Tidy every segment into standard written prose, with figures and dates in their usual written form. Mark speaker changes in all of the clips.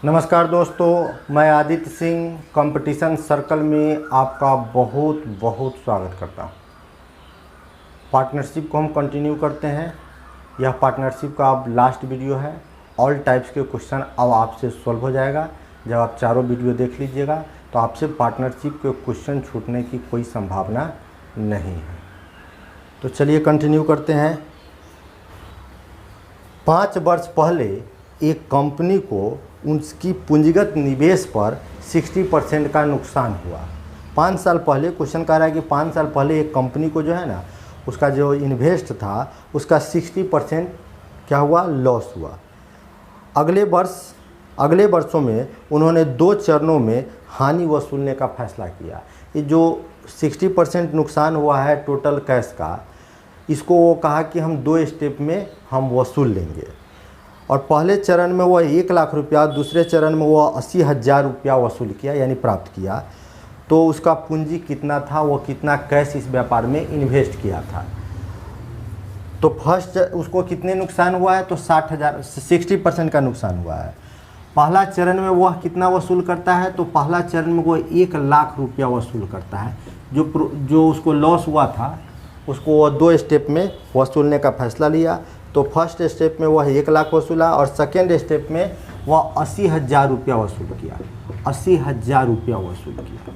Speaker 1: नमस्कार दोस्तों, मैं आदित्य सिंह कंपटीशन सर्कल में आपका बहुत बहुत स्वागत करता हूँ। पार्टनरशिप को हम कंटिन्यू करते हैं। यह पार्टनरशिप का अब लास्ट वीडियो है। ऑल टाइप्स के क्वेश्चन अब आपसे सॉल्व हो जाएगा। जब आप चारों वीडियो देख लीजिएगा तो आपसे पार्टनरशिप के क्वेश्चन छूटने की कोई संभावना नहीं है। तो चलिए कंटिन्यू करते हैं। 5 वर्ष पहले एक कंपनी को उसकी पूंजीगत निवेश पर 60% का नुकसान हुआ। 5 साल पहले क्वेश्चन कह रहा है कि 5 साल पहले एक कंपनी को जो है ना, उसका जो इन्वेस्ट था उसका 60% क्या हुआ, लॉस हुआ। अगले वर्षों में उन्होंने 2 चरणों में हानि वसूलने का फैसला किया। ये जो 60% नुकसान हुआ है टोटल कैश का, इसको वो कहा कि हम 2 स्टेप में हम वसूल लेंगे। और पहले चरण में वह 1 लाख रुपया, दूसरे चरण में वह 80,000 रुपया वसूल किया यानी प्राप्त किया। तो उसका पूंजी कितना था, वो कितना कैश इस व्यापार में इन्वेस्ट किया था। तो फर्स्ट उसको कितने नुकसान हुआ है, तो 60% का नुकसान हुआ है। पहला चरण में वह कितना वसूल करता है, तो पहला चरण में वह 1 लाख रुपया वसूल करता है। जो उसको लॉस हुआ था उसको वह 2 स्टेप में वसूलने का फैसला लिया। तो फर्स्ट स्टेप में वह 1 लाख वसूला और सेकेंड स्टेप में वह 80,000 रुपया वसूल किया। 80,000 रुपया वसूल किया।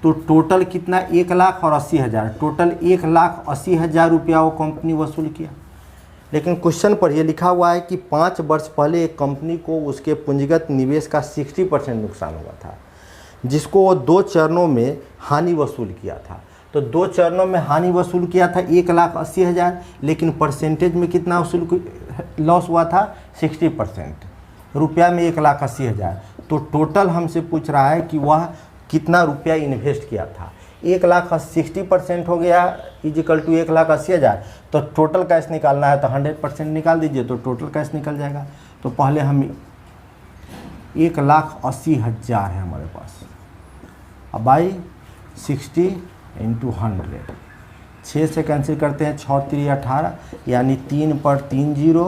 Speaker 1: तो टोटल कितना, 1 लाख और 80,000, टोटल 1,80,000 रुपया वो कंपनी वसूल किया। लेकिन क्वेश्चन पर यह लिखा हुआ है कि 5 वर्ष पहले एक कंपनी को उसके पूंजीगत निवेश का 60% नुकसान हुआ था, जिसको वो 2 चरणों में हानि वसूल किया था। तो 2 चरणों में हानि वसूल किया था 1,80,000, लेकिन परसेंटेज में कितना वसूल लॉस हुआ था, 60%। रुपया में 1,80,000। तो टोटल हमसे पूछ रहा है कि वह कितना रुपया इन्वेस्ट किया था। 1,60% हो गया इजिकल टू 1,80,000। तो टोटल कैश निकालना है तो 100% निकाल दीजिए तो टोटल कैश निकल जाएगा। तो पहले हम 1,80,000 है हमारे पास। अब बाई 60 × 100, 6 से कैंसिल करते हैं, 6 3 18, यानी 3 पर 3 जीरो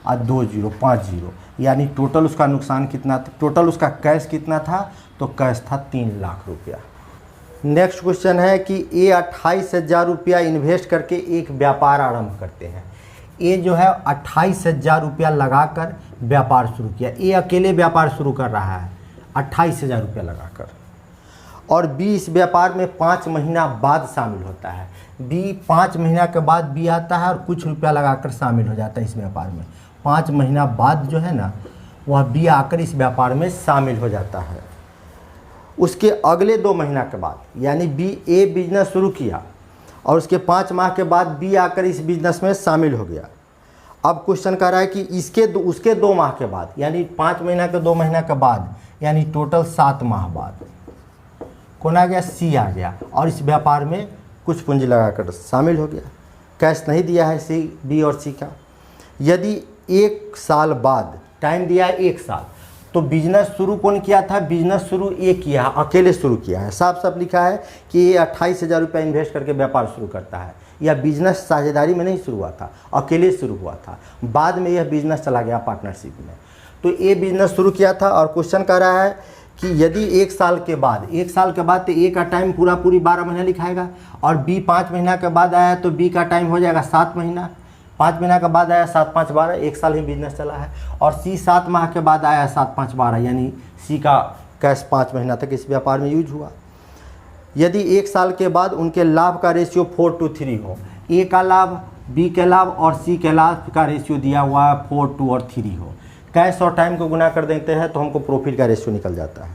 Speaker 1: और 2 जीरो 5 जीरो, यानी टोटल उसका नुकसान कितना था, टोटल उसका कैश कितना था, तो कैश था 3 लाख रुपया। नेक्स्ट क्वेश्चन है कि ये 28,000 रुपया इन्वेस्ट करके एक व्यापार आरंभ करते हैं। ये जो है 28,000 रुपया लगाकर व्यापार शुरू किया। ये अकेले व्यापार शुरू कर रहा है 28,000 रुपया लगाकर। और बी इस व्यापार में 5 महीना बाद शामिल होता है। बी 5 महीना के बाद बी आता है और कुछ रुपया लगाकर शामिल हो जाता है इस व्यापार में। 5 महीना बाद जो है ना, वह बी आकर इस व्यापार में शामिल हो जाता है। उसके अगले 2 महीना के बाद, यानी बी ए बिजनेस शुरू किया और उसके 5 माह के बाद बी आकर इस बिजनेस में शामिल हो गया। अब क्वेश्चन कह रहा है कि उसके 2 माह के बाद, यानी 5 महीना के 2 महीना के बाद, यानी टोटल 7 माह बाद कौन आ गया, सी आ गया और इस व्यापार में कुछ पूंजी लगाकर शामिल हो गया। कैश नहीं दिया है सी, बी और सी का। यदि 1 साल बाद, टाइम दिया है 1 साल, तो बिजनेस शुरू कौन किया था, बिजनेस शुरू ये किया, अकेले शुरू किया है। साफ साफ लिखा है कि ये 28,000 रुपया इन्वेस्ट करके व्यापार शुरू करता है। यह बिजनेस साझेदारी में नहीं शुरू हुआ था, अकेले शुरू हुआ था। बाद में यह बिजनेस चला गया पार्टनरशिप में। तो ये बिजनेस शुरू किया था और क्वेश्चन कह रहा है कि यदि 1 साल के बाद, 1 साल के बाद तो ए का टाइम पूरी 12 महीना लिखाएगा और बी 5 महीना के बाद आया तो बी का टाइम हो जाएगा 7 महीना। 5 महीना के बाद आया 7 5 12, 1 साल ही बिजनेस चला है। और सी 7 माह के बाद आया 7 5 12, यानी सी का कैश 5 महीना तक इस व्यापार में यूज हुआ। यदि 1 साल के बाद उनके लाभ का रेशियो 4:3 हो, ए का लाभ, बी के लाभ और सी के लाभ का रेशियो दिया हुआ है 4 2 और 3 हो, कैश और टाइम को गुना कर देते हैं तो हमको प्रॉफिट का रेशियो निकल जाता है।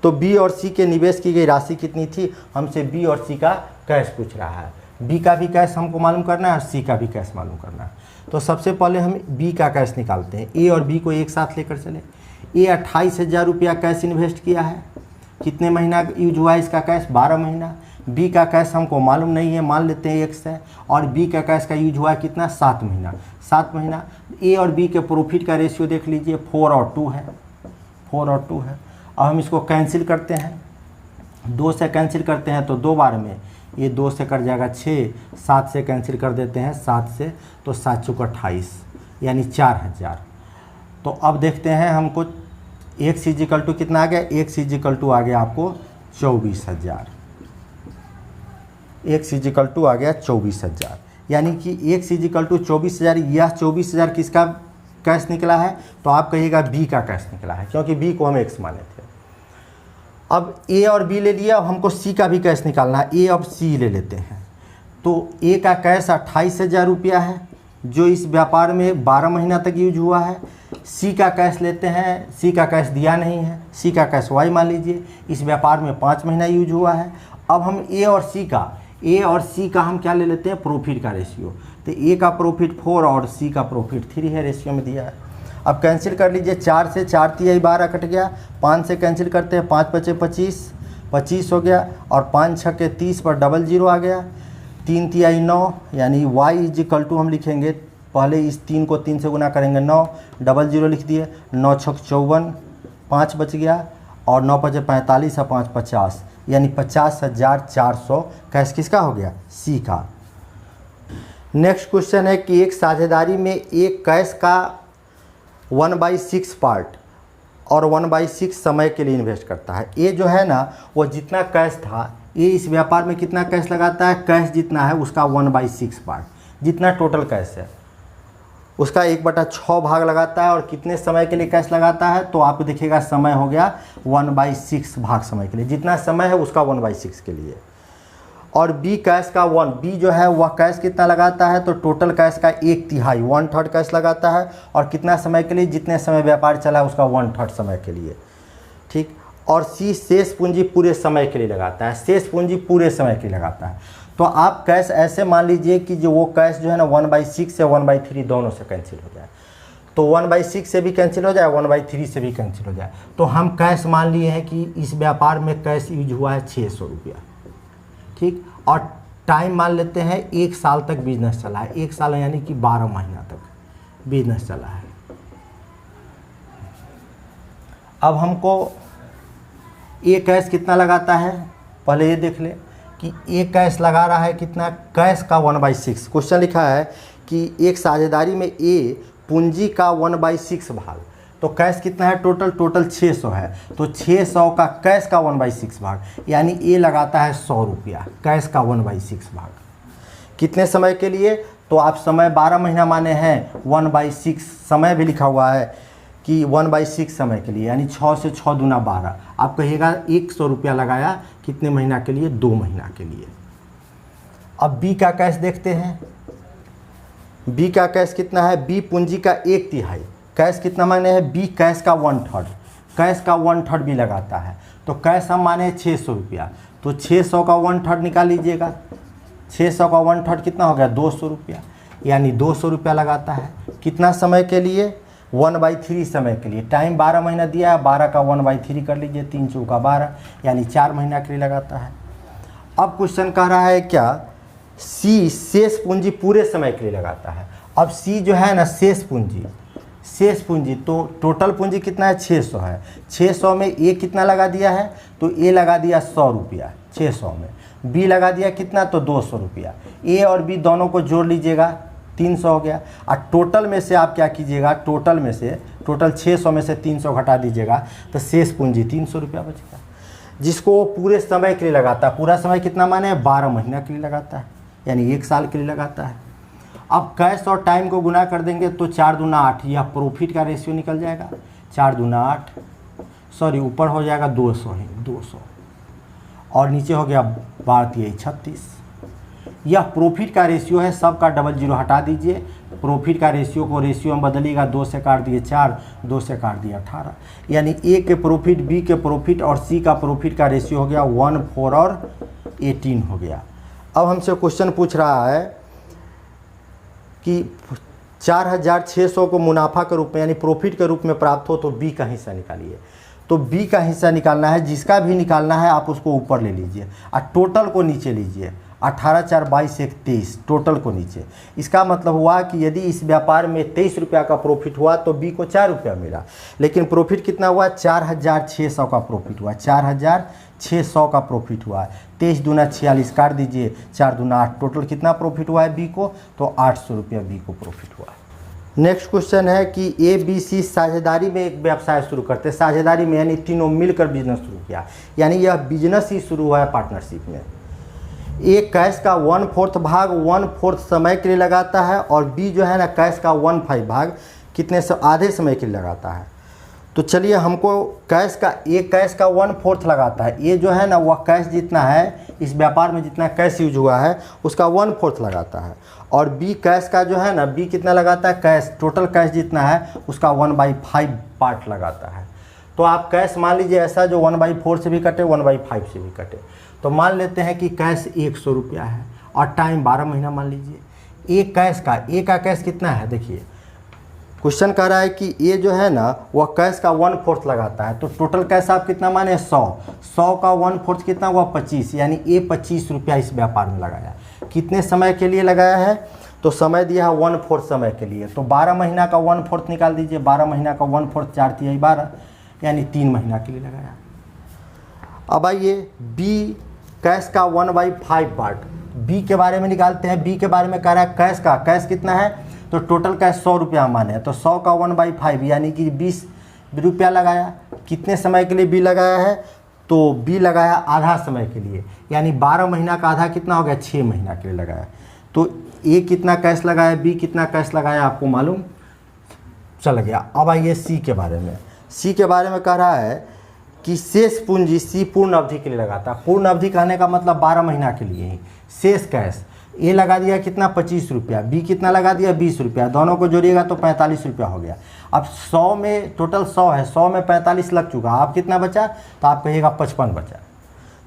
Speaker 1: तो बी और सी के निवेश की गई राशि कितनी थी, हमसे बी और सी का कैश पूछ रहा है। बी का भी कैश हमको मालूम करना है और सी का भी कैश मालूम करना है। तो सबसे पहले हम बी का कैश निकालते हैं। ए और बी को एक साथ लेकर चले। ए 28,000 रुपया कैश इन्वेस्ट किया है। कितने महीना यूज हुआ है इसका कैश, 12 महीना। बी का कैश हमको मालूम नहीं है, मान लेते हैं 1 से, और बी का कैश का यूज हुआ है कितना, 7 महीना। 7 महीना। ए और बी के प्रॉफिट का रेशियो देख लीजिए, 4 और 2 है, 4 और 2 है। अब हम इसको कैंसिल करते हैं, 2 से कैंसिल करते हैं तो 2 बार में ये 2 से कट जाएगा 6, 7 से कैंसिल कर देते हैं 7 से, तो 7 × 28 यानी 4,000। तो अब देखते हैं हमको x इजिकल टू कितना आ गया, x इजिकल टू आ गया आपको 24,000, x इजिकल टू आ गया 24,000, यानी कि x इजिकल टू 24,000। यह 24,000 किसका कैश निकला है, तो आप कहिएगा b का कैश निकला है, क्योंकि b को हम x माने थे। अब a और b ले लिया, अब हमको c का भी कैश निकालना है, a और c ले लेते हैं। तो a का कैश 28,000 रुपया है, जो इस व्यापार में 12 महीना तक यूज हुआ है। सी का कैश लेते हैं, सी का कैश दिया नहीं है, सी का कैश वाई मान लीजिए, इस व्यापार में 5 महीना यूज हुआ है। अब हम ए और सी का हम क्या ले लेते हैं, प्रॉफिट का रेशियो। तो ए का प्रॉफिट 4 और सी का प्रॉफिट 3 है, रेशियो में दिया है। अब कैंसिल कर लीजिए, 4 से 4 तिहाई 12 कट गया, 5 से कैंसिल करते हैं, 5 बचे 25 हो गया, और 5 छक्के 30 पर 00 आ गया, 3 तिहाई 9, यानी y इजिकल टू हम लिखेंगे, पहले इस 3 को 3 से गुना करेंगे, 9 00 लिख दिए, 9 छक 54, 5 बच गया, और 9 बचे 45 और 5 50, यानी 50,400 कैश किसका हो गया, सी का। नेक्स्ट क्वेश्चन है कि एक साझेदारी में एक कैश का 1/6 पार्ट और 1/6 समय के लिए इन्वेस्ट करता है। ये जो है ना, वो जितना कैश था, ये इस व्यापार में कितना कैश लगाता है, कैश जितना है उसका 1/6 पार्ट, जितना टोटल कैश है उसका 1/6 भाग लगाता है। और कितने समय के लिए कैश लगाता है, तो आपको देखिएगा समय हो गया 1/6 भाग समय के लिए, जितना समय है उसका 1/6 के लिए। और बी कैश का बी जो है वह कैश कितना लगाता है, तो टोटल कैश का 1/3 1/3 कैश लगाता है। और कितना समय के लिए, जितने समय व्यापार चला है उसका 1/3 समय के लिए, ठीक। और सी शेष पूंजी पूरे समय के लिए लगाता है, शेष पूंजी पूरे समय के लिए लगाता है। तो आप कैश ऐसे मान लीजिए कि जो वो कैश जो है ना 1/6 से 1/3 दोनों से कैंसिल हो जाए, तो 1/6 से भी कैंसिल हो जाए, 1/3 से भी कैंसिल हो जाए। तो हम कैश मान लिए हैं कि इस व्यापार में कैश यूज हुआ है 600 रुपया, ठीक। और टाइम मान लेते हैं 1 साल तक बिजनेस चला है, 1 साल यानी कि 12 महीना तक बिजनेस चला है। अब हमको ये कैश कितना लगाता है, पहले ये देख ले कि ये कैश लगा रहा है कितना, कैश का 1/6। क्वेश्चन लिखा है कि एक साझेदारी में ए पूंजी का 1/6 भाग, तो कैश कितना है, टोटल 600 है, तो 600 का कैश का 1/6 भाग, यानी ए लगाता है 100 रुपया, कैश का 1/6 भाग। कितने समय के लिए, तो आप समय 12 महीना माने हैं, 1/6 समय भी लिखा हुआ है कि 1/6 समय के लिए, यानी 6 से 6 दूना 12। आप कहिएगा 100 रुपया लगाया, कितने महीना के लिए, 2 महीना के लिए। अब बी का कैश देखते हैं, बी का कैश कितना है, बी पूंजी का 1/3 कैश कितना माने हैं, बी कैश का 1/3, कैश का 1/3 भी लगाता है। तो कैश हम माने 600 रुपया, तो 600 का 1/3 निकाल लीजिएगा, 600 का 1/3 कितना हो गया, 200 रुपया, यानी 200 रुपया लगाता है। कितना समय के लिए, 1/3 समय के लिए। टाइम 12 महीना दिया है, 12 का 1/3 कर लीजिए, 3 चौका 12, यानी 4 महीना के लिए लगाता है। अब क्वेश्चन कह रहा है क्या, सी शेष पूंजी पूरे समय के लिए लगाता है। अब सी जो है ना शेष पूंजी, तो टोटल पूंजी कितना है, 600 है, 600 में ए कितना लगा दिया है, तो ए लगा दिया 100 रुपया 600 में, बी लगा दिया कितना, तो 200 रुपया। ए और बी दोनों को जोड़ लीजिएगा, 300 हो गया। और टोटल में से आप क्या कीजिएगा, टोटल 600 में से 300 घटा दीजिएगा, तो शेष पूंजी 300 रुपया बचेगा, जिसको वो पूरे समय के लिए लगाता है। पूरा समय कितना माने, 12 महीना के लिए लगाता है, यानी 1 साल के लिए लगाता है। अब कैश और टाइम को गुना कर देंगे तो 4 दूना 8, यह प्रॉफिट का रेशियो निकल जाएगा, 4 दूना 8, सॉरी ऊपर हो जाएगा 200 और नीचे हो गया 12 36। यह प्रॉफिट का रेशियो है, सबका 00 हटा दीजिए, प्रॉफिट का रेशियो को रेशियो में बदलिएगा, 2 से काट दिए 4, 2 से काट दिए 18, यानी ए के प्रॉफिट, बी के प्रॉफिट और सी का प्रॉफिट का रेशियो हो गया 1, 4 और 18 हो गया। अब हमसे क्वेश्चन पूछ रहा है कि 4600 को मुनाफा के रूप में यानी प्रॉफिट के रूप में प्राप्त हो तो बी का हिस्सा निकालिए। तो बी का हिस्सा निकालना है, जिसका भी निकालना है आप उसको ऊपर ले लीजिए और टोटल को नीचे लीजिए, 18 4 22 1 23, टोटल को नीचे। इसका मतलब हुआ कि यदि इस व्यापार में 23 रुपया का प्रॉफिट हुआ तो बी को 4 रुपया मिला, लेकिन प्रॉफिट कितना हुआ, 4600 का प्रॉफिट हुआ, 4600 का प्रॉफिट हुआ। 23 दूना 46 काट दीजिए, 4 दूना 8, टोटल कितना प्रॉफिट हुआ है बी को, तो 800 रुपया बी को प्रॉफिट हुआ। नेक्स्ट क्वेश्चन है कि ए बी सी साझेदारी में एक व्यवसाय शुरू करते हैं। साझेदारी में यानी तीनों मिलकर बिजनेस शुरू किया, यानी यह बिजनेस ही शुरू हुआ है पार्टनरशिप में। ए कैश का 1/4 भाग 1/4 समय के लिए लगाता है और बी जो है ना कैश का 1/5 भाग आधे समय के लिए लगाता है। तो चलिए हमको कैश का 1/4 लगाता है। ये जो है ना वह कैश जितना है इस व्यापार में जितना कैश यूज हुआ है उसका 1/4 लगाता है, और बी कैश का जो है ना बी कितना लगाता है, कैश टोटल कैश जितना है उसका 1/5 पार्ट लगाता है। तो आप कैश मान लीजिए ऐसा जो 1/4 से भी कटे 1/5 से भी कटे। तो मान लेते हैं कि कैश 100 रुपया है और टाइम 12 महीना मान लीजिए। ए का कैश कितना है, देखिए क्वेश्चन कह रहा है कि ये जो है ना वह कैश का 1/4 लगाता है। तो टोटल कैश आप कितना माने 100 का 1/4 कितना हुआ 25, यानी ये 25 रुपया इस व्यापार में लगाया। कितने समय के लिए लगाया है, तो समय दिया है 1/4 समय के लिए। तो 12 महीना का 1/4 निकाल दीजिए। 12 महीना का 1/4 4 × 12 यानी 3 महीना के लिए लगाया। अब आइए बी कैश का 1/5 पार्ट, बी के बारे में निकालते हैं। बी के बारे में कह रहा है कैश कितना है, तो टोटल कैश 100 रुपया माने, तो 100 का 1/5 यानी कि 20 रुपया लगाया। कितने समय के लिए बी लगाया है, तो बी लगाया आधा समय के लिए, यानी 12 महीना का आधा कितना हो गया 6 महीना के लिए लगाया। तो ए कितना कैश लगाया, बी कितना कैश लगाया आपको मालूम चल गया। अब आइए सी के बारे में। सी के बारे में कह रहा है कि शेष पूंजी सी पूर्ण अवधि के लिए लगाता है। पूर्ण अवधि कहने का मतलब 12 महीना के लिए ही। शेष कैश ए लगा दिया कितना 25 रुपया, बी कितना लगा दिया 20 रुपया, दोनों को जोड़िएगा तो 45 रुपया हो गया। अब 100 में टोटल 100 है, 100 में 45 लग चुका, आप कितना बचा, तो आप कहिएगा 55 बचा,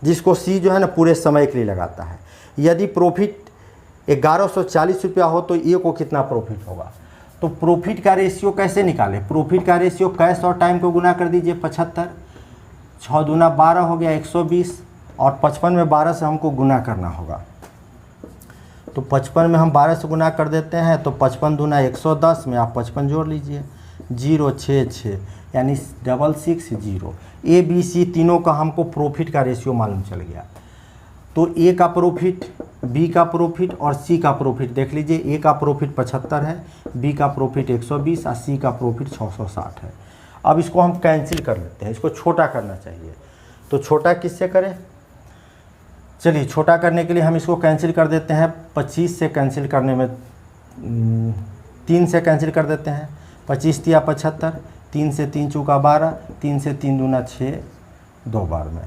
Speaker 1: जिसको सी जो है ना पूरे समय के लिए लगाता है। यदि प्रॉफिट 1140 रुपया हो तो ए को कितना प्रॉफिट होगा। तो प्रॉफिट का रेशियो कैसे निकाले, प्रॉफिट का रेशियो कैश और टाइम को गुना कर दीजिए 75, 6 दूना 12 हो गया 120, और 55 में 12 से हमको गुना करना होगा। तो 55 में हम 12 से गुना कर देते हैं, तो 55 दूना 110 में आप 55 जोड़ लीजिए, 066 यानी 660। ए बी सी तीनों का हमको प्रॉफिट का रेशियो मालूम चल गया। तो ए का प्रॉफिट, बी का प्रॉफिट और सी का प्रॉफिट देख लीजिए। ए का प्रॉफिट 75 है, बी का प्रॉफिट 120 और सी का प्रॉफिट 660 है। अब इसको हम कैंसिल कर लेते हैं, इसको छोटा करना चाहिए। तो छोटा किससे करें, चलिए छोटा करने के लिए हम इसको कैंसिल कर देते हैं। 25 से कैंसिल करने में 3 से कैंसिल कर देते हैं। 25 × 75, 3 से 3 चौका 12, 3 से 3 दूना 6, 2 बार में।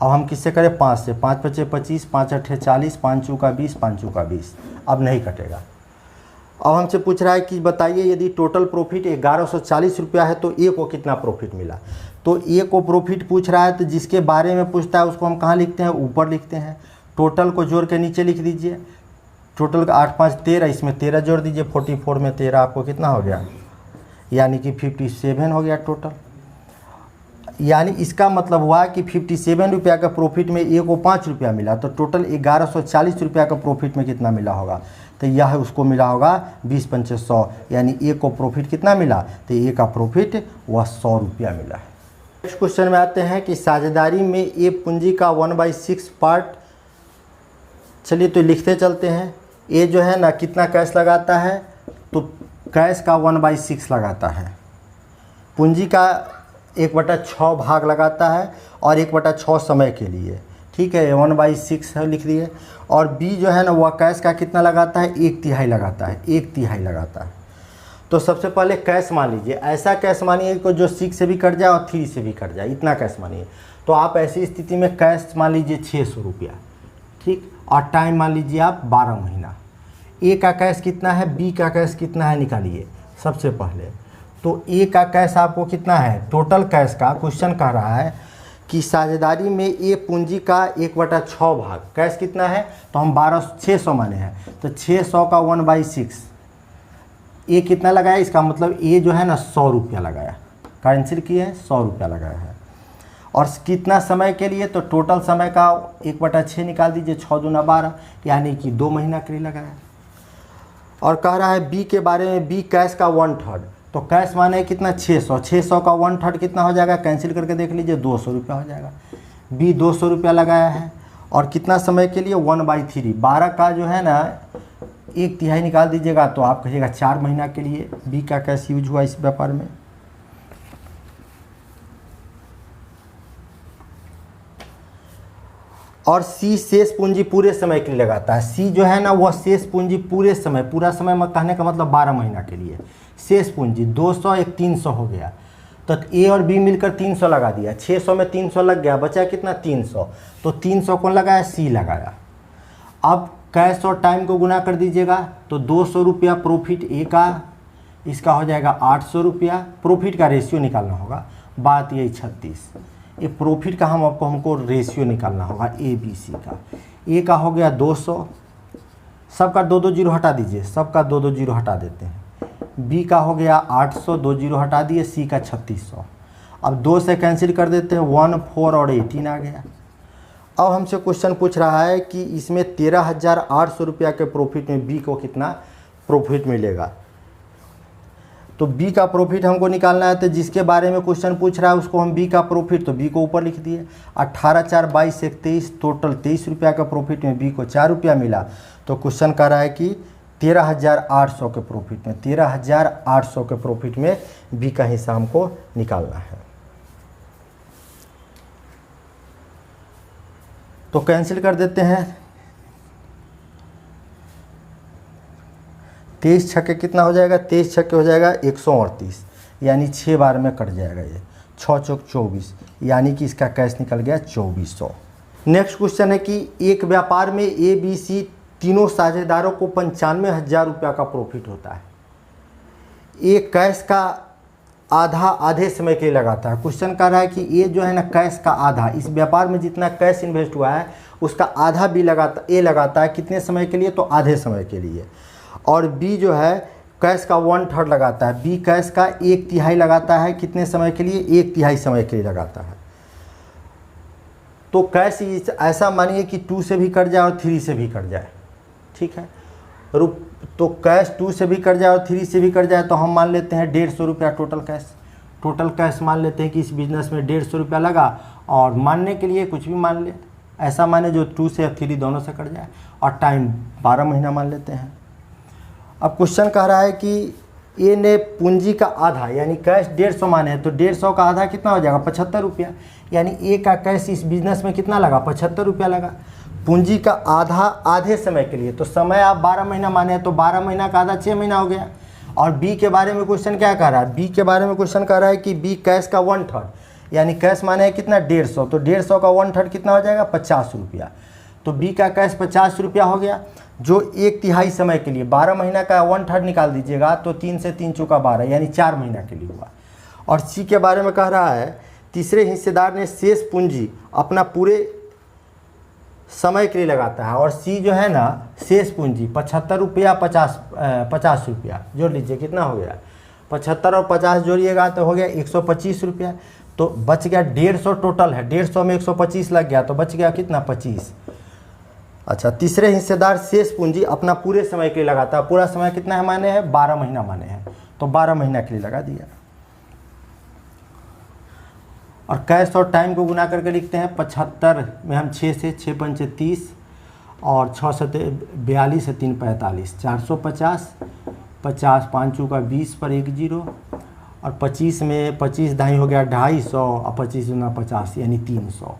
Speaker 1: अब हम किससे करें 5 से, 5 × 5 = 25, 5 × 8 = 40, 5 चौका 20, 5 चौका 20। अब नहीं कटेगा। अब हमसे पूछ रहा है कि बताइए यदि टोटल प्रॉफिट 1140 रुपया है तो ए को कितना प्रॉफिट मिला। तो ए को प्रॉफिट पूछ रहा है, तो जिसके बारे में पूछता है उसको हम कहाँ लिखते हैं, ऊपर लिखते हैं। टोटल को जोड़ के नीचे लिख दीजिए। टोटल का 8 × 5 = 13, इसमें 13 जोड़ दीजिए। 44 में 13 आपको कितना हो गया, यानी कि 57 हो गया टोटल। यानी इसका मतलब हुआ कि 57 रुपया का प्रॉफिट में ए को 5 रुपया मिला, तो टोटल 1140 रुपया का प्रॉफिट में कितना मिला होगा, तो यह उसको मिला होगा 20 × 5 = 100, यानी ए को प्रॉफिट कितना मिला, तो ए का प्रॉफिट वह 100 रुपया मिला है। नेक्स्ट क्वेश्चन में आते हैं कि साझेदारी में ए पूंजी का 1/6 पार्ट। चलिए तो लिखते चलते हैं। ए जो है ना कितना कैश लगाता है, तो कैश का 1/6 लगाता है। पूंजी का 1/6 भाग लगाता है और 1/6 समय के लिए, ठीक है 1/6 है लिख दिए। और बी जो है ना वह कैश का कितना लगाता है, 1/3 लगाता है, 1/3 लगाता है। तो सबसे पहले कैश मान लीजिए, ऐसा कैश मानिए कि जो 6 से भी कट जाए और 3 से भी कट जाए, इतना कैश मानिए। तो आप ऐसी स्थिति में कैश मान लीजिए 600 रुपया, ठीक, और टाइम मान लीजिए आप 12 महीना। ए का कैश कितना है, बी का कैश कितना है निकालिए सबसे पहले। तो ए का कैश आपको कितना है, टोटल कैश का क्वेश्चन कह रहा है कि साझेदारी में ए पूंजी का 1/6 भाग कैश कितना है, तो हम 600 माने हैं, तो 600 का 1/6 ए कितना लगाया, इसका मतलब ए जो है ना 100 रुपया लगाया, कैंसिल किए 100 रुपया लगाया है। और कितना समय के लिए, तो टोटल समय का 1/6 निकाल दीजिए, 6 दूना 12 यानी कि 2 महीना के लिए लगाया। और कह रहा है बी के बारे में, बी कैश का 1/3, तो कैश माने कितना 600, 600 का 1/3 कितना हो जाएगा, कैंसिल करके देख लीजिए 200 रुपया हो जाएगा। बी 200 रुपया लगाया है और कितना समय के लिए 1/3, 12 का जो है ना एक तिहाई निकाल दीजिएगा तो आप कहिएगा 4 महीना के लिए बी का कैश यूज हुआ इस व्यापार में। और सी शेष पूंजी पूरे समय के लिए लगाता है। सी जो है ना वह शेष पूंजी पूरे समय, पूरा समय में कहने का मतलब 12 महीना के लिए। शेष पूंजी 200 एक 300 हो गया, तो ए और बी मिलकर 300 लगा दिया, 600 में 300 लग गया, बचा कितना 300, तो 300 कौन लगाया, सी लगाया। अब कैश और टाइम को गुना कर दीजिएगा तो 200 रुपया प्रॉफिट ए का, इसका हो जाएगा 800 रुपया। प्रॉफिट का रेशियो निकालना होगा, बात यही 36, ये प्रॉफिट का हमको रेशियो निकालना होगा ए बी सी का। ए का हो गया 200, सबका 2 जीरो हटा दीजिए, सबका 2 जीरो हटा देते हैं। बी का हो गया 800, 2 जीरो हटा दिए, सी का 3600। अब 2 से कैंसिल कर देते हैं, 1 4 और 18 आ गया। अब हमसे क्वेश्चन पूछ रहा है कि इसमें 13,800 रुपया के प्रॉफिट में बी को कितना प्रॉफिट मिलेगा। तो बी का प्रॉफिट हमको निकालना है, तो जिसके बारे में क्वेश्चन पूछ रहा है उसको हम बी का प्रॉफिट, तो बी को ऊपर लिख दिए। 18 4 22 23, टोटल 23 रुपया का प्रॉफिट में बी को 4 रुपया मिला। तो क्वेश्चन कह रहा है कि 13,800 के प्रॉफिट में, 13,800 के प्रॉफिट में बी का हिस्सा हमको निकालना है। तो कैंसिल कर देते हैं, 23 छक्के कितना हो जाएगा, 23 छक्के हो जाएगा 138, यानी 6 बार में कट जाएगा ये, 6 चौक 24, यानी कि इसका कैश निकल गया 2400। नेक्स्ट क्वेश्चन है कि एक व्यापार में ए बी सी तीनों साझेदारों को 95,000 रुपया का प्रॉफिट होता है। ये कैश का आधा आधे समय के लिए लगाता है। क्वेश्चन कह रहा है कि ये जो है ना कैश का आधा, इस व्यापार में जितना कैश इन्वेस्ट हुआ है उसका आधा बी लगाता, ए लगाता है कितने समय के लिए, तो आधे समय के लिए। और बी जो है कैश का 1/3 लगाता है। बी कैश का 1/3 लगाता है कितने समय के लिए, 1/3 समय के लिए लगाता है। तो कैश ऐसा मानिए कि 2 से भी कट जाए और 3 से भी कट जाए, ठीक है। तो कैश 2 से भी कट जाए और 3 से भी कट जाए, तो हम मान लेते हैं 150 रुपया टोटल कैश। टोटल कैश मान लेते हैं कि इस बिजनेस में 150 रुपया लगा, और मानने के लिए कुछ भी मान ले, ऐसा माने जो 2 से 3 दोनों से कट जाए, और टाइम 12 महीना मान लेते हैं। अब क्वेश्चन कह रहा है कि ए ने पूंजी का आधा, यानी कैश 150 माने हैं, तो 150 का आधा कितना हो जाएगा, 75 रुपया। यानी ए का कैश इस बिजनेस में कितना लगा, 75 रुपया लगा। पूंजी का आधा आधे समय के लिए, तो समय आप 12 महीना माने हैं, तो 12 महीना का आधा 6 महीना हो गया। और बी के बारे में क्वेश्चन क्या कह रहा है, बी के बारे में क्वेश्चन कह रहा है कि बी कैश का 1/3, यानी कैश माने है कितना 150, तो 150 का 1/3 कितना हो जाएगा, 50 रुपया। तो बी का कैश 50 रुपया हो गया, जो 1/3 समय के लिए, 12 महीना का 1/3 निकाल दीजिएगा तो 3 से 3 चौका 12, यानी 4 महीना के लिए हुआ। और सी के बारे में कह रहा है तीसरे हिस्सेदार ने शेष पूंजी अपना पूरे समय के लिए लगाता है। और सी जो है ना शेष पूंजी 75 रुपया 50 रुपया जोड़ लीजिए, कितना हो गया, 75 और 50 जोड़िएगा तो हो गया 125 रुपया। तो बच गया 150 टोटल है, 150 में 125 लग गया, तो बच गया कितना 25। अच्छा, तीसरे हिस्सेदार शेष पूंजी अपना पूरे समय के लिए लगाता है। पूरा समय कितना है माने हैं, 12 महीना माने हैं, तो 12 महीना के लिए लगा दिया। और कैश और टाइम को गुना करके लिखते हैं, 75 में हम 6 से 6 पंचे 30, और 6 से 42 से 3 45, 450, 50 5 चौका 20 पर 1 0, और 25 में 25 ढाई हो गया 250, और 25 गुना 50 यानी 300।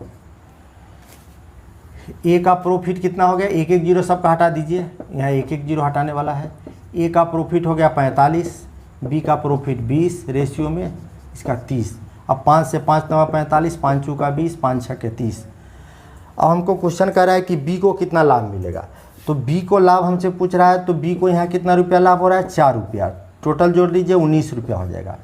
Speaker 1: ए का प्रॉफिट कितना हो गया, 1 1 0 सबका हटा दीजिए, यहाँ 1 1 0 हटाने वाला है। ए का प्रॉफिट हो गया 45, बी का प्रॉफिट 20, रेशियो में इसका 30। अब 5 से 5 9 45, 5 चौका 20, 5 6 30। अब हमको क्वेश्चन कर रहा है कि बी को कितना लाभ मिलेगा। तो बी को लाभ हमसे पूछ रहा है, तो बी को यहाँ कितना रुपया लाभ हो रहा है, 4 रुपया। टोटल जोड़ लीजिए 19 रुपया हो जाएगा।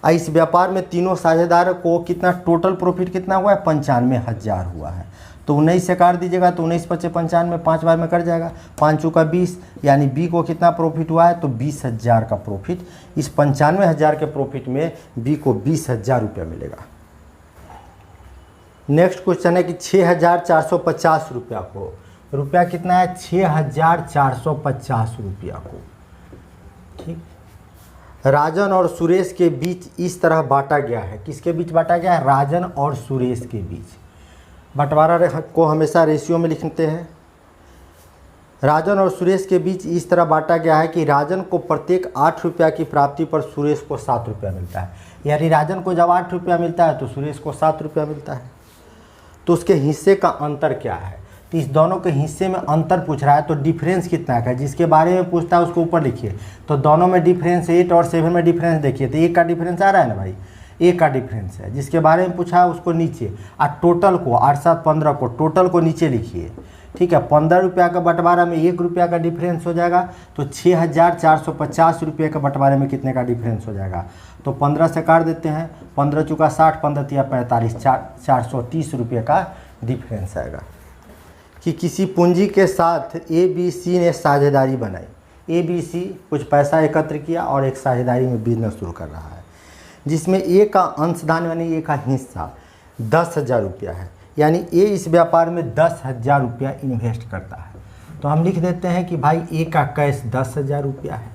Speaker 1: इस व्यापार में तीनों साझेदार को कितना टोटल प्रॉफिट कितना हुआ है, 95,000 हुआ है। तो 19 से काट दीजिएगा, तो 19 × 5 = 95, 5 बार में कट जाएगा, 5 चौका 20, यानी बी को कितना प्रॉफिट हुआ है, तो 20,000 का प्रॉफिट। इस 95,000 के प्रॉफिट में बी को 20,000 रुपया मिलेगा। नेक्स्ट क्वेश्चन है कि 6,450 रुपया को, रुपया कितना है, 6,450 रुपया को, ठीक। राजन और सुरेश के बीच इस तरह बांटा गया है। किसके बीच बांटा गया है, राजन और सुरेश के बीच। बंटवारा को हमेशा रेशियो में लिखते हैं। राजन और सुरेश के बीच इस तरह बांटा गया है कि राजन को प्रत्येक 8 रुपया की प्राप्ति पर सुरेश को 7 रुपया मिलता है। यानी राजन को जब 8 रुपया मिलता है तो सुरेश को 7 रुपया मिलता है। तो उसके हिस्से का अंतर क्या है? तो इस दोनों के हिस्से में अंतर पूछ रहा है, तो डिफरेंस कितना है जिसके बारे में पूछता है उसको ऊपर लिखिए। तो दोनों में डिफरेंस 8 और 7 में डिफरेंस देखिए, तो 1 का डिफरेंस आ रहा है ना भाई, 1 का डिफरेंस है। जिसके बारे में पूछा है उसको नीचे, और टोटल को 8 7 15 को टोटल को नीचे लिखिए। ठीक है, 15 रुपया का बंटवारा में 1 रुपया का डिफरेंस हो जाएगा, तो 6450 रुपये का बंटवारे में कितने का डिफरेंस हो जाएगा? तो 15 से काट देते हैं, 15 चुका 60, 15 तिया 45, 430 रुपये का डिफरेंस आएगा। कि किसी पूंजी के साथ ABC ने साझेदारी बनाई। ABC कुछ पैसा एकत्र किया और एक साझेदारी में बिजनेस शुरू कर रहा है, जिसमें A का अंशदान यानी A का हिस्सा 10,000 रुपया है। यानी A इस व्यापार में 10,000 रुपया इन्वेस्ट करता है। तो हम लिख देते हैं कि भाई A का कैश 10,000 रुपया है।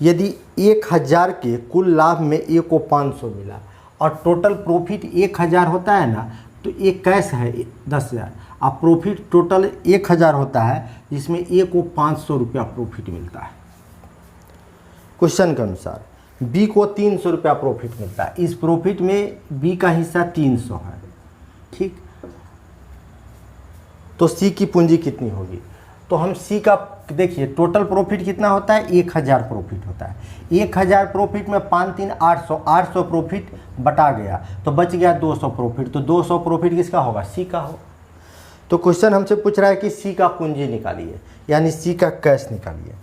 Speaker 1: यदि 1,000 के कुल लाभ में A को 500 मिला और टोटल प्रॉफिट 1,000 होता है ना, तो A कैश है 10,000, अब प्रॉफिट टोटल 1,000 होता है, जिसमें A को 500 रुपया प्रॉफिट मिलता है। क्वेश्चन के अनुसार B को 300 रुपया प्रॉफिट मिलता है। इस प्रॉफिट में B का हिस्सा 300 है। ठीक, तो C की पूंजी कितनी होगी? तो हम C का देखिए, टोटल प्रॉफिट कितना होता है? 1,000 प्रॉफिट होता है। 1,000 प्रॉफिट में 5 3 800 प्रॉफिट बटा गया, तो बच गया 200 प्रॉफिट। तो 200 प्रॉफिट किसका होगा? C का हो। तो क्वेश्चन हमसे पूछ रहा है कि C का पूंजी निकालिए, यानी C का कैश निकालिए।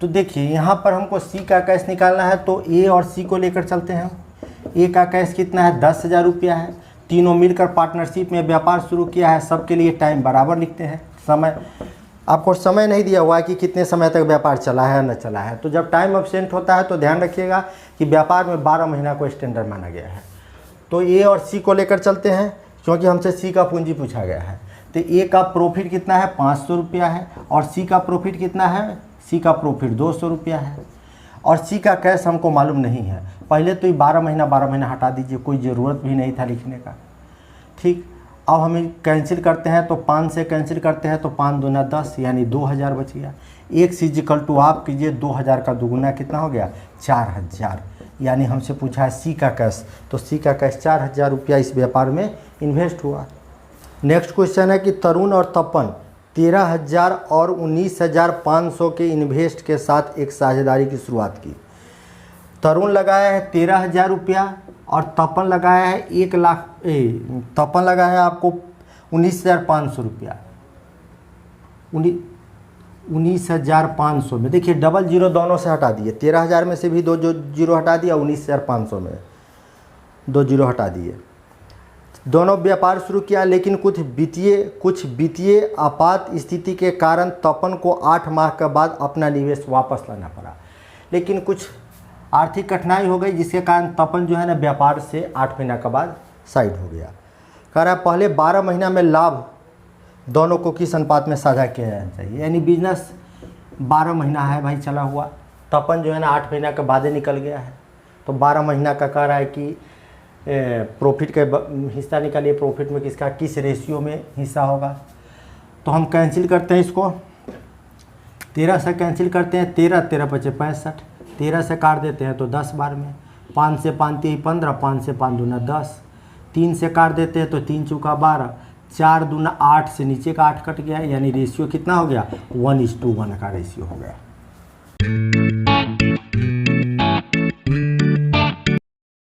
Speaker 1: तो देखिए यहाँ पर हमको C का कैश निकालना है, तो A और C को लेकर चलते हैं। A का कैश कितना है? 10,000 रुपया है। तीनों मिलकर पार्टनरशिप में व्यापार शुरू किया है। सबके लिए टाइम बराबर लिखते हैं। समय, आपको समय नहीं दिया हुआ है कि कितने समय तक व्यापार चला है या न चला है। तो जब टाइम एब्सेंट होता है तो ध्यान रखिएगा कि व्यापार में 12 महीना को स्टैंडर्ड माना गया है। तो A और C को लेकर चलते हैं, क्योंकि हमसे C का पूंजी पूछा गया है। तो A का प्रॉफिट कितना है? 500 रुपया है। और C का प्रॉफिट कितना है? C का प्रॉफिट 200 रुपया है। और C का कैश हमको मालूम नहीं है। पहले तो ये 12 महीना हटा दीजिए, कोई ज़रूरत भी नहीं था लिखने का। ठीक, अब हमें कैंसिल करते हैं, तो 5 से कैंसिल करते हैं तो 5 दूना 10, यानी 2,000 बच गया। 1 इक्वल टू आप कीजिए 2,000 का दुगुना कितना हो गया? 4,000। यानी हमसे पूछा है C का कैश, तो C का कैश 4,000 रुपया इस व्यापार में इन्वेस्ट हुआ। नेक्स्ट क्वेश्चन है कि तरुण और तपन 13,000 और 19,500 के इन्वेस्ट के साथ एक साझेदारी की शुरुआत की। तरुण लगाया है 13,000 रुपया और तपन लगाया है 1 लाख, तपन लगाया है आपको 19,500 रुपया। 19,500 में देखिए डबल जीरो दोनों से हटा दिए। 13,000 में से भी 2 जीरो हटा दिया, 19,500 में 2 जीरो हटा दिए। दोनों व्यापार शुरू किया, लेकिन कुछ वित्तीय आपात स्थिति के कारण तपन को 8 माह के बाद अपना निवेश वापस लाना पड़ा। लेकिन कुछ आर्थिक कठिनाई हो गई, जिसके कारण तपन जो है ना व्यापार से 8 महीना के बाद साइड हो गया। कह रहा है पहले 12 महीना में लाभ दोनों को किस अनुपात में साझा किया जाना चाहिए। यानी बिजनेस 12 महीना है भाई चला हुआ, तपन जो है ना 8 महीना के बाद निकल गया है। तो 12 महीना का कह रहा है कि प्रॉफिट का हिस्सा निकालिए। प्रॉफिट में किसका किस रेशियो में हिस्सा होगा? तो हम कैंसिल करते हैं इसको, 13 से कैंसिल करते हैं, 13 13 पचे 65, 13 से काट देते हैं तो 10 बार में, 5 से 5 3 15, 5 से 5 दूना 10, 3 से काट देते हैं तो 3 चौका 12, 4 दूना 8 से नीचे का 8 कट गया, यानी रेशियो कितना हो गया? 1:1 का रेशियो हो गया।